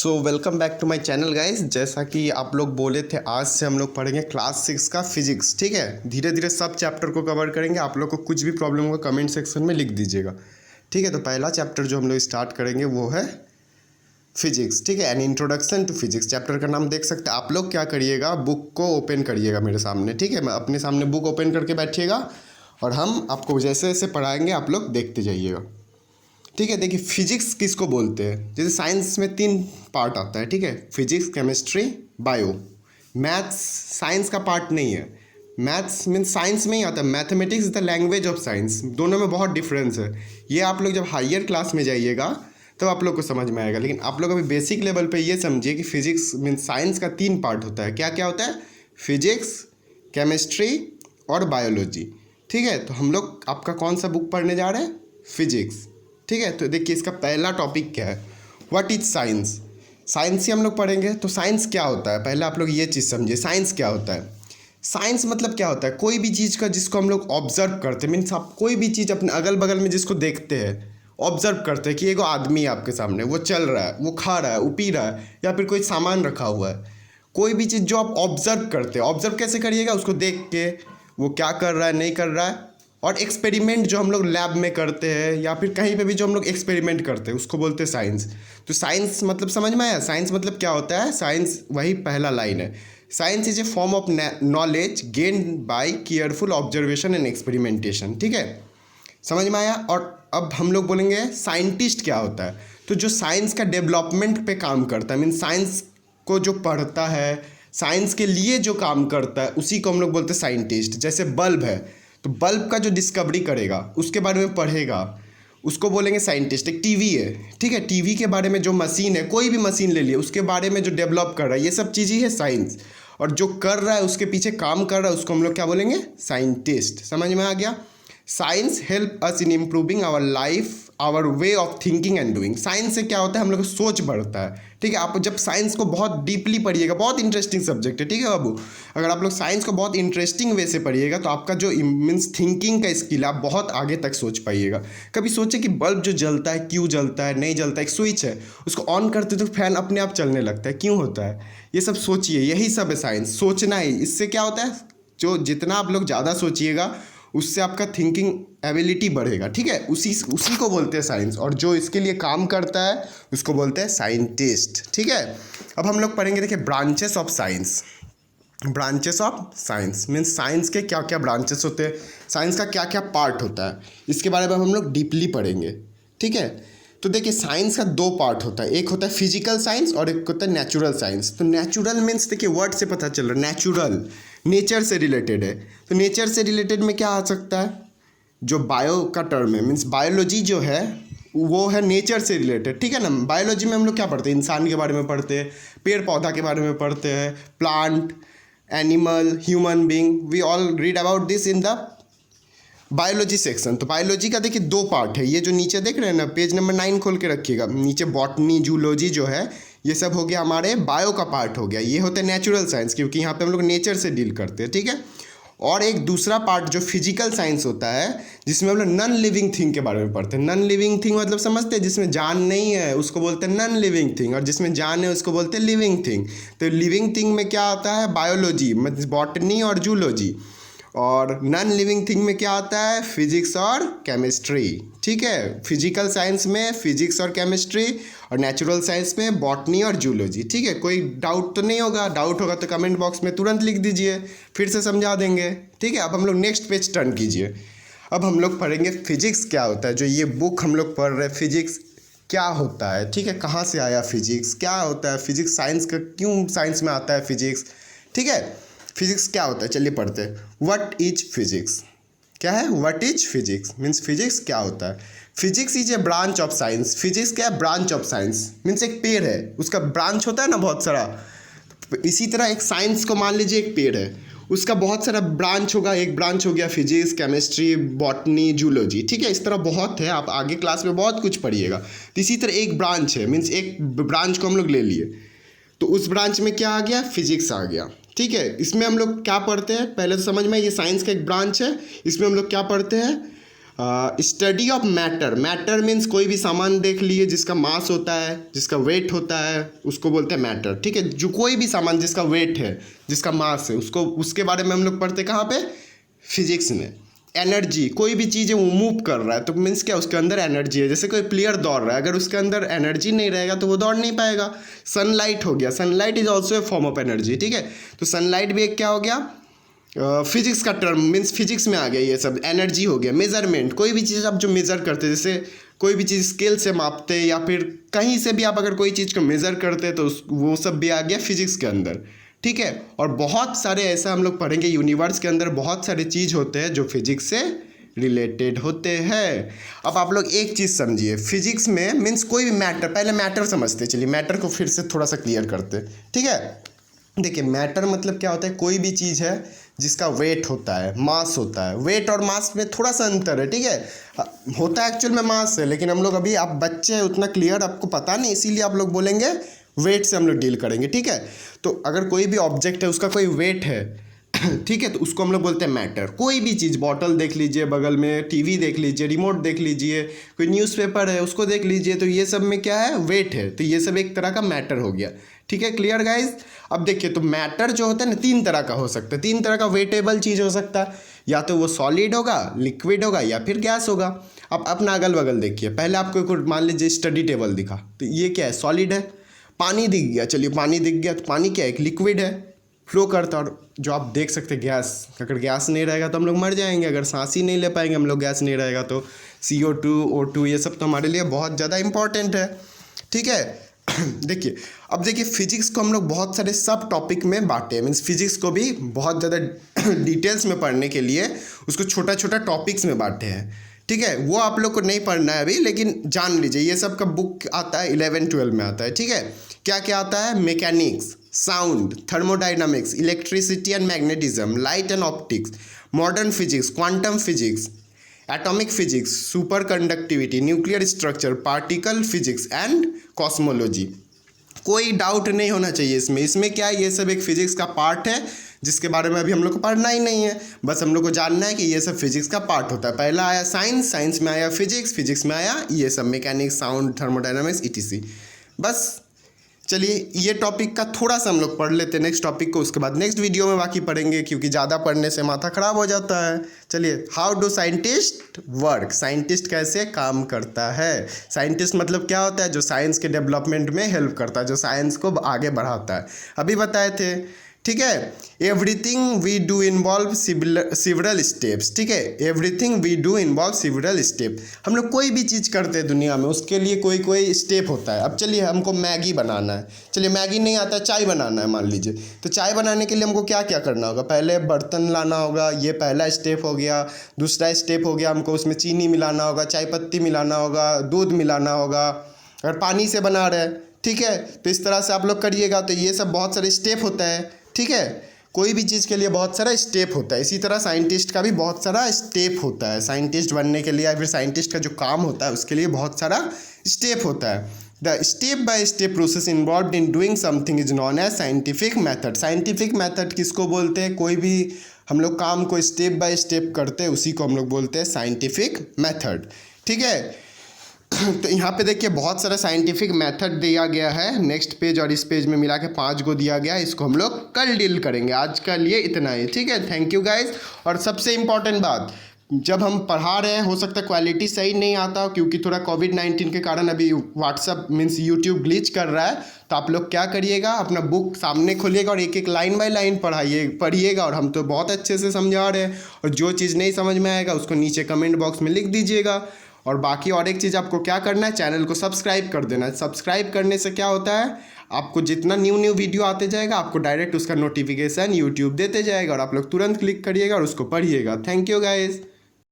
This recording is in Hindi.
So welcome back to my channel guys. जैसा कि आप लोग बोले थे, आज से हम लोग पढ़ेंगे क्लास 6 का फिजिक्स। ठीक है, धीरे धीरे सब चैप्टर को कवर करेंगे। आप लोग को कुछ भी प्रॉब्लम होगा कमेंट सेक्शन में लिख दीजिएगा। ठीक है, तो पहला चैप्टर जो हम लोग स्टार्ट करेंगे वो है फिजिक्स। ठीक है, an introduction to physics. Chapter का नाम देख सकते हैं। आप लोग क्या करिएगा, बुक को ओपन करिएगा मेरे सामने। ठीक है, मैं अपने सामने बुक ओपन करके बैठिएगा और हम आपको जैसे जैसे पढ़ाएंगे आप लोग देखते जाइएगा। ठीक है, देखिए फिजिक्स किसको बोलते हैं। जैसे साइंस में 3 पार्ट आता है। ठीक है, physics, chemistry, bio. Maths science का पार्ट नहीं है। मैथ्स मीन्स साइंस में ही आता है। Mathematics is the language of science. दोनों में बहुत डिफरेंस है। ये आप लोग जब हायर क्लास में जाइएगा तब आप लोग को समझ में आएगा। लेकिन आप लोग अभी बेसिक लेवल पे ये समझिए कि फिजिक्स मीन्स साइंस का 3 पार्ट होता है। क्या क्या होता है? फिजिक्स, केमिस्ट्री और बायोलॉजी। ठीक है, तो हम लोग आपका कौन सा बुक पढ़ने जा रहे हैं? फिजिक्स। ठीक है, तो देखिए इसका पहला टॉपिक क्या है, व्हाट इज साइंस। साइंस ही हम लोग पढ़ेंगे। तो साइंस क्या होता है, पहले आप लोग ये चीज़ समझिए। साइंस क्या होता है? साइंस मतलब क्या होता है? कोई भी चीज़ का जिसको हम लोग ऑब्जर्व करते हैं। मीन्स आप कोई भी चीज़ अपने अगल बगल में जिसको देखते हैं, ऑब्जर्व करते हैं कि एगो आदमी है आपके सामने, वो चल रहा है, वो खा रहा है, वो पी रहा है, या फिर कोई सामान रखा हुआ है। कोई भी चीज़ जो आप ऑब्जर्व करते हैं, ऑब्जर्व कैसे करिएगा? उसको देख के वो क्या कर रहा है, नहीं कर रहा है। और एक्सपेरिमेंट जो हम लोग लैब में करते हैं या फिर कहीं पे भी जो हम लोग एक्सपेरिमेंट करते हैं उसको बोलते हैं साइंस। तो साइंस मतलब समझ में आया? साइंस मतलब क्या होता है? साइंस वही पहला लाइन है। Science is a form of knowledge gain by careful observation and experimentation. ठीक है, समझ में आया? और अब हम लोग बोलेंगे साइंटिस्ट क्या होता है। तो जो साइंस का डेवलपमेंट पे काम करता है, मीन साइंस को जो पढ़ता है, साइंस के लिए जो काम करता है, उसी को हम लोग बोलते हैं साइंटिस्ट। जैसे बल्ब है, तो बल्ब का जो डिस्कवरी करेगा, उसके बारे में पढ़ेगा, उसको बोलेंगे साइंटिस्ट। एक टीवी है, ठीक है, टीवी के बारे में जो मशीन है, कोई भी मशीन ले लिए, उसके बारे में जो डेवलप कर रहा है, ये सब चीज़ ही है साइंस। और जो कर रहा है, उसके पीछे काम कर रहा है, उसको हम लोग क्या बोलेंगे? साइंटिस्ट। समझ में आ गया? Science help us in improving our life, our way of thinking and doing. Science से क्या होता है? हम लोग का सोच बढ़ता है। ठीक है, आप जब साइंस को बहुत डीपली पढ़िएगा, बहुत इंटरेस्टिंग सब्जेक्ट है। ठीक है बाबू, अगर आप लोग साइंस को बहुत इंटरेस्टिंग वे से पढ़िएगा तो आपका जो मीन्स थिंकिंग का स्किल है, आप बहुत आगे तक सोच पाइएगा। कभी सोचे कि बल्ब जो जलता है, क्यों जलता है, नहीं जलता है। एक स्विच है, उसको ऑन करते तो फैन अपने आप चलने लगता है, क्यों होता है? ये सब सोचिए, यही सब है साइंस। सोचना ही, इससे क्या होता है? जो जितना आप लोग ज़्यादा सोचिएगा उससे आपका थिंकिंग एबिलिटी बढ़ेगा। ठीक है, उसी को बोलते हैं साइंस। और जो इसके लिए काम करता है उसको बोलते हैं साइंटिस्ट। ठीक है, अब हम लोग पढ़ेंगे, देखिए branches of science. Branches of science means science के क्या क्या ब्रांचेस होते हैं, साइंस का क्या क्या पार्ट होता है, इसके बारे में हम लोग डीपली पढ़ेंगे। ठीक है, तो देखिए साइंस का 2 पार्ट होता है। एक होता है फिजिकल साइंस और एक होता है नेचुरल साइंस। तो नेचुरल मीन्स देखिए वर्ड से पता चल रहा है, नेचुरल नेचर से रिलेटेड है। तो नेचर से रिलेटेड में क्या आ सकता है? जो बायो का टर्म है, मीन्स बायोलॉजी जो है वो है नेचर से रिलेटेड। ठीक है ना, बायोलॉजी में हम लोग क्या पढ़ते हैं? इंसान के बारे में पढ़ते हैं, पेड़ पौधा के बारे में पढ़ते हैं, plant, animal, human being, we all read about this in the biology section. तो बायोलॉजी का देखिए 2 पार्ट है। ये जो नीचे देख रहे हैं ना, पेज नंबर 9 खोल के रखिएगा। नीचे बॉटनी, जूलॉजी जो है, ये सब हो गया हमारे बायो का पार्ट हो गया। ये होता है नेचुरल साइंस, क्योंकि यहाँ पे हम लोग नेचर से डील करते हैं। ठीक है, और एक दूसरा पार्ट जो फिजिकल साइंस होता है, जिसमें हम लोग नॉन लिविंग थिंग के बारे में पढ़ते हैं। नॉन लिविंग थिंग मतलब समझते हैं? जिसमें जान नहीं है उसको बोलते हैं नॉन लिविंग थिंग, और जिसमें जान है उसको बोलते हैं लिविंग थिंग। तो लिविंग थिंग में क्या आता है? बायोलॉजी मतलब बॉटनी और जूलॉजी। और नॉन लिविंग थिंग में क्या आता है? फिजिक्स और केमिस्ट्री। ठीक है, फिजिकल साइंस में फिजिक्स और केमिस्ट्री, और नेचुरल साइंस में बॉटनी और जूलॉजी। ठीक है, कोई डाउट तो नहीं होगा? डाउट होगा तो कमेंट बॉक्स में तुरंत लिख दीजिए, फिर से समझा देंगे। ठीक है, अब हम लोग नेक्स्ट पेज टर्न कीजिए। अब हम लोग पढ़ेंगे फिजिक्स क्या होता है। जो ये बुक हम लोग पढ़ रहे हैं, फिजिक्स क्या होता है। ठीक है, कहाँ से आया फिजिक्स, क्या होता है फिजिक्स, साइंस का क्यों साइंस में आता है फिजिक्स। ठीक है, फिजिक्स क्या होता है, चलिए पढ़ते हैं। What is physics. क्या है? What is physics means physics क्या होता है। Physics is a branch of science. Physics क्या है? ब्रांच ऑफ साइंस मीन्स एक पेड़ है, उसका ब्रांच होता है ना बहुत सारा। इसी तरह एक साइंस को मान लीजिए एक पेड़ है, उसका बहुत सारा ब्रांच होगा। एक ब्रांच हो गया फिजिक्स, केमिस्ट्री, बॉटनी, जूलॉजी। ठीक है, इस तरह बहुत है, आप आगे क्लास में बहुत कुछ पढ़िएगा। तो इसी तरह एक ब्रांच है, मीन्स एक ब्रांच को हम लोग ले लिए, तो उस ब्रांच में क्या आ गया? फिजिक्स आ गया। ठीक है, इसमें हम लोग क्या पढ़ते हैं? पहले तो समझ में, ये साइंस का एक ब्रांच है। इसमें हम लोग क्या पढ़ते हैं? Study of matter. Matter means कोई भी सामान देख लिए जिसका मास होता है, जिसका वेट होता है, उसको बोलते हैं मैटर। ठीक है, जो कोई भी सामान जिसका वेट है, जिसका मास है, उसको उसके बारे में हम लोग पढ़ते कहाँ पे? फिजिक्स में। एनर्जी, कोई भी चीज़ है वो मूव कर रहा है तो मीन्स क्या? उसके अंदर एनर्जी है। जैसे कोई प्लेयर दौड़ रहा है, अगर उसके अंदर एनर्जी नहीं रहेगा तो वो दौड़ नहीं पाएगा। सनलाइट हो गया, sunlight is also a form of energy. ठीक है, तो सनलाइट भी एक क्या हो गया? फिजिक्स का टर्म, मीन्स फिजिक्स में आ गया ये सब। एनर्जी हो गया। मेजरमेंट, कोई भी चीज़ आप जो मेज़र करते हैं, जैसे कोई भी चीज़ स्केल से मापते हैं या फिर कहीं से भी आप अगर कोई चीज़ को मेज़र करते हैं तो वो सब भी आ गया फिजिक्स के अंदर। ठीक है, और बहुत सारे ऐसा हम लोग पढ़ेंगे, यूनिवर्स के अंदर बहुत सारे चीज़ होते हैं जो फिजिक्स से रिलेटेड होते हैं। अब आप लोग एक चीज़ समझिए, फिजिक्स में मीन्स कोई भी मैटर, पहले मैटर समझते, चलिए मैटर को फिर से थोड़ा सा क्लियर करते। ठीक है, देखिए मैटर मतलब क्या होता है? कोई भी चीज़ है जिसका वेट होता है, मास होता है। वेट और मास में थोड़ा सा अंतर है। ठीक है, होता है एक्चुअल में मास है, लेकिन हम लोग अभी, आप बच्चे हैं, उतना क्लियर आपको पता नहीं, इसीलिए आप लोग बोलेंगे वेट से हम लोग डील करेंगे। ठीक है, तो अगर कोई भी ऑब्जेक्ट है उसका कोई वेट है ठीक है, तो उसको हम लोग बोलते हैं मैटर। कोई भी चीज़, बॉटल देख लीजिए, बगल में टीवी देख लीजिए, रिमोट देख लीजिए, कोई न्यूज़पेपर है उसको देख लीजिए, तो ये सब में क्या है? वेट है। तो ये सब एक तरह का मैटर हो गया। ठीक है, क्लियर गाइज? अब देखिए, तो मैटर जो होता है ना, तीन तरह का हो सकता है। तीन तरह का वेटेबल चीज़ हो सकता है, या तो वो सॉलिड होगा, लिक्विड होगा, या फिर गैस होगा। अब अपना अगल बगल देखिए, पहले आपको मान लीजिए स्टडी टेबल दिखा, तो ये क्या है? सॉलिड है। पानी दिख गया, चलिए पानी दिख गया, तो पानी क्या है? एक लिक्विड है, फ्लो करता है। और जो आप देख सकते हैं गैस, अगर गैस नहीं रहेगा तो हम लोग मर जाएंगे, अगर सांस ही नहीं ले पाएंगे हम लोग, गैस नहीं रहेगा तो। CO2, O2 ये सब तो हमारे लिए बहुत ज़्यादा इंपॉर्टेंट है। ठीक है देखिए, अब देखिए फिजिक्स को हम लोग बहुत सारे सब टॉपिक में बांटे हैं। मीन्स फिजिक्स को भी बहुत ज़्यादा डिटेल्स में पढ़ने के लिए उसको छोटा छोटा टॉपिक्स में बांटे हैं। ठीक है, वो आप लोग को नहीं पढ़ना है अभी, लेकिन जान लीजिए ये सब का बुक आता है 11-12 में आता है। ठीक है, क्या क्या आता है? Mechanics, sound, thermodynamics, electricity and magnetism, light and optics, modern physics, quantum physics, atomic physics, super conductivity, nuclear structure, particle physics and cosmology. कोई डाउट नहीं होना चाहिए इसमें। इसमें क्या है? ये सब एक फिजिक्स का पार्ट है जिसके बारे में अभी हम लोग को पढ़ना ही नहीं है, बस हम लोग को जानना है कि ये सब फिजिक्स का पार्ट होता है। पहला आया साइंस, साइंस में आया फिजिक्स, फिजिक्स में आया ये सब मैकेनिक्स, साउंड, थर्मोडाइनामिक्स, ETC। बस चलिए ये टॉपिक का थोड़ा सा हम लोग पढ़ लेते हैं नेक्स्ट टॉपिक को, उसके बाद नेक्स्ट वीडियो में बाकी पढ़ेंगे, क्योंकि ज़्यादा पढ़ने से माथा खराब हो जाता है। चलिए, how do scientist work? Scientist कैसे काम करता है? साइंटिस्ट मतलब क्या होता है? जो साइंस के डेवलपमेंट में हेल्प करता है, जो साइंस को आगे बढ़ाता है। अभी बताए थे। ठीक है, everything we do involve several steps. ठीक है, everything we do involve several step. हम लोग कोई भी चीज़ करते हैं दुनिया में, उसके लिए कोई कोई स्टेप होता है। अब चलिए, हमको मैगी बनाना है, चलिए मैगी नहीं आता, चाय बनाना है मान लीजिए, तो चाय बनाने के लिए हमको क्या क्या करना होगा? पहले बर्तन लाना होगा, ये पहला स्टेप हो गया। दूसरा स्टेप हो गया, हमको उसमें चीनी मिलाना होगा, चाय पत्ती मिलाना होगा, दूध मिलाना होगा, अगर पानी से बना रहे। ठीक है, तो इस तरह से आप लोग करिएगा, तो ये सब बहुत सारे स्टेप होता है। ठीक है, कोई भी चीज़ के लिए बहुत सारा स्टेप होता है। इसी तरह साइंटिस्ट का भी बहुत सारा स्टेप होता है। साइंटिस्ट बनने के लिए या फिर साइंटिस्ट का जो काम होता है उसके लिए बहुत सारा स्टेप होता है। The step by step process involve in doing something is known as scientific method. Scientific method किसको बोलते हैं? कोई भी हम लोग काम को स्टेप बाय स्टेप करते हैं उसी को हम लोग बोलते हैं साइंटिफिक मैथड। ठीक है, तो यहाँ पे देखिए बहुत सारा साइंटिफिक मेथड दिया गया है नेक्स्ट पेज, और इस पेज में मिला के 5 को दिया गया है। इसको हम लोग कल डील करेंगे, आज का लिए इतना ही। ठीक है, थैंक यू गाइज। और सबसे इम्पॉर्टेंट बात, जब हम पढ़ा रहे हैं हो सकता है क्वालिटी सही नहीं आता, क्योंकि थोड़ा कोविड-19 के कारण अभी व्हाट्सअप मीन्स यूट्यूब ग्लिच कर रहा है। तो आप लोग क्या करिएगा, अपना बुक सामने खोलिएगा और एक एक लाइन बाय लाइन पढ़िएगा। और हम तो बहुत अच्छे से समझा रहे हैं, और जो चीज़ नहीं समझ में आएगा उसको नीचे कमेंट बॉक्स में लिख दीजिएगा। और बाकी और एक चीज़ आपको क्या करना है, चैनल को सब्सक्राइब कर देना है। सब्सक्राइब करने से क्या होता है, आपको जितना न्यू वीडियो आते जाएगा आपको डायरेक्ट उसका नोटिफिकेशन यूट्यूब देते जाएगा, और आप लोग तुरंत क्लिक करिएगा और उसको पढ़िएगा। Thank you guys.